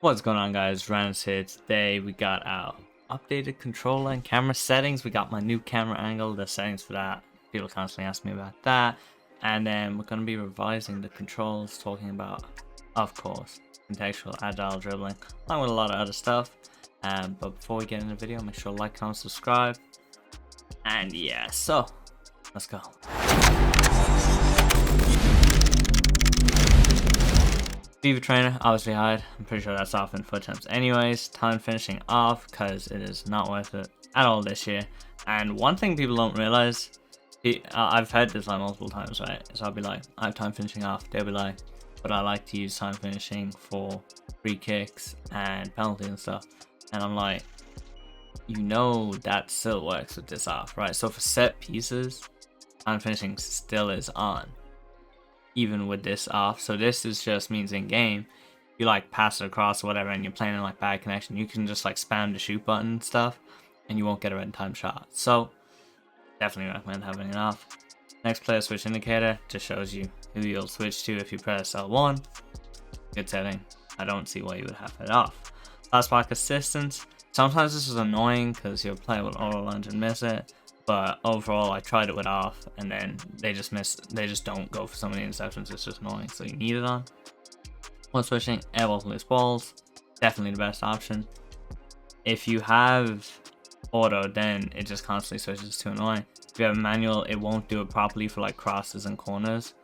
What's going on, guys? Rannerz here. Today we got our updated controller and camera settings. We got my new camera angle, the settings for that. People constantly ask me about that. And then we're going to be revising the controls, talking about, of course, contextual agile dribbling, along with a lot of other stuff. But before we get into the video, make sure to like, comment, subscribe. And yeah, so let's go. FIFA trainer, obviously hide. I'm pretty sure that's off in foot temps anyways. Time finishing off because it is not worth it at all this year. And one thing people don't realize, I've heard this like multiple times, right? So I'll be like, I have time finishing off. They'll be like, but I like to use time finishing for free kicks and penalties and stuff. And I'm like, you know that still works with this off, right? So for set pieces, time finishing still is on, even with this off. So this is just means in game, you like pass it across or whatever and you're playing in like bad connection, you can just like spam the shoot button and stuff and you won't get a red time shot. So definitely recommend having it off. Next, player switch indicator just shows you who you'll switch to if you press L1. Good setting. I don't see why you would have it off. Last block assistance. Sometimes this is annoying because your player will auto lunge and miss it. But overall, I tried it with off, and then they just don't go for so many interceptions. It's just annoying, so you need it on. When switching, air balls and loose balls, definitely the best option. If you have auto, then it just constantly switches to annoying. If you have manual, it won't do it properly for like crosses and corners,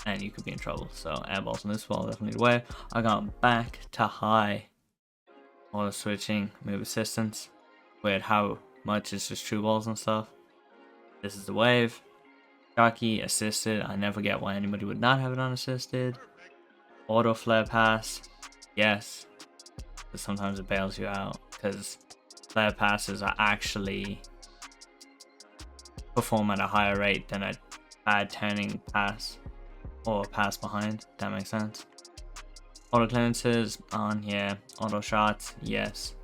and you could be in trouble. So air balls and loose balls, definitely the way. I got back to high auto switching, move assistance, with how much it's just true balls and stuff. This is the wave. Jockey, assisted. I never get why anybody would not have it on assisted. Auto flare pass. Yes. But sometimes it bails you out because flare passes are actually perform at a higher rate than a bad turning pass or pass behind. That makes sense. Auto clearances on here. Auto shots. Yes.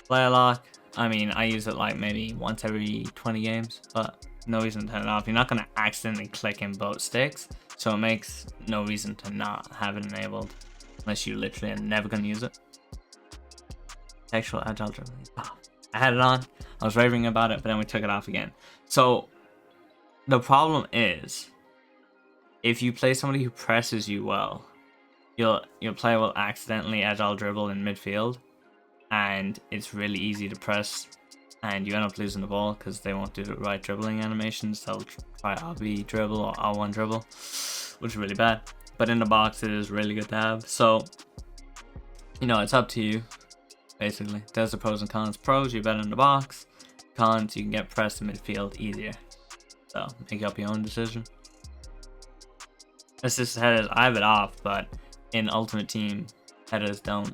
Player lock. I mean, I use it like maybe once every 20 games, but no reason to turn it off. You're not going to accidentally click in both sticks, so it makes no reason to not have it enabled unless you literally are never going to use it. Contextual agile dribbling. I had it on. I was raving about it, but then we took it off again. So the problem is, if you play somebody who presses you well, your player will accidentally agile dribble in midfield. And it's really easy to press, and you end up losing the ball because they won't do the right dribbling animations. They'll try RB dribble or R1 dribble, which is really bad. But in the box, it is really good to have. So, you know, it's up to you, basically. There's the pros and cons. Pros, you're better in the box. Cons, you can get pressed in midfield easier. So, make up your own decision. Assist headers, I have it off, but in Ultimate Team, headers don't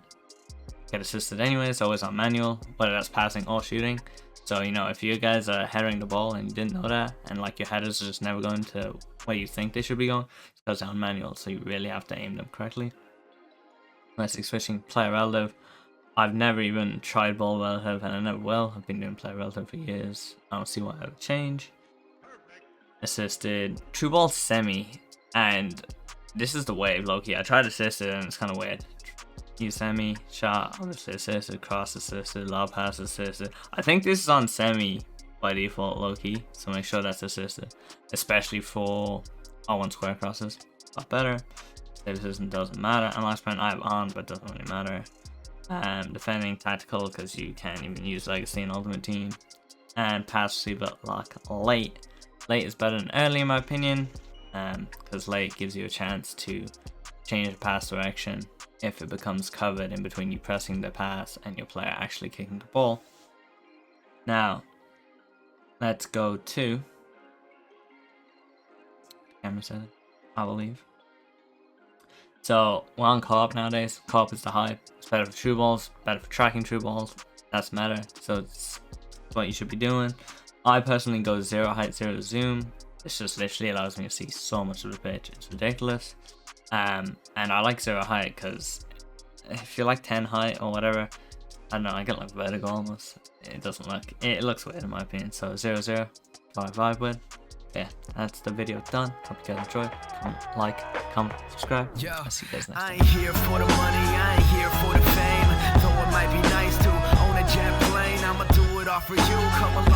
get assisted anyway. It's always on manual, whether that's passing or shooting. So, you know, if you guys are headering the ball and you didn't know that, and like your headers are just never going to where you think they should be going, it's because they're on manual, so you really have to aim them correctly. Domestic switching, player relative. I've never even tried ball relative, and I never will. I've been doing player relative for years. I don't see why I would change. Assisted, true ball semi, and this is the wave, low-key. I tried assisted and it's kind of weird. Use semi, shot, obviously assisted, cross assisted, lob pass assisted. I think this is on semi by default, low-key, so make sure that's assisted, especially for R1 square crosses. A lot better. Save assistant doesn't matter. And last point I have on, but doesn't really matter. Defending, tactical, because you can't even use legacy in Ultimate Team. And pass receiver lock late. Late is better than early in my opinion, because late gives you a chance to change the pass direction if it becomes covered in between you pressing the pass and your player actually kicking the ball. Now, let's go to camera setting, I believe. So, we're on co-op nowadays. Co-op is the hype. It's better for true balls, better for tracking true balls. That's matter. So, it's what you should be doing. I personally go 0 height, 0 zoom. This just literally allows me to see so much of the pitch. It's ridiculous. And I like 0 height because if you're like 10 height or whatever, I don't know, I get like vertigo almost. It doesn't look, it looks weird in my opinion. So 0, 0, what I vibe with. Yeah, that's the video done. Hope you guys enjoyed. Like, comment, subscribe. I'll see you guys next time. I ain't here for the money, I ain't here for the fame. for you, come along.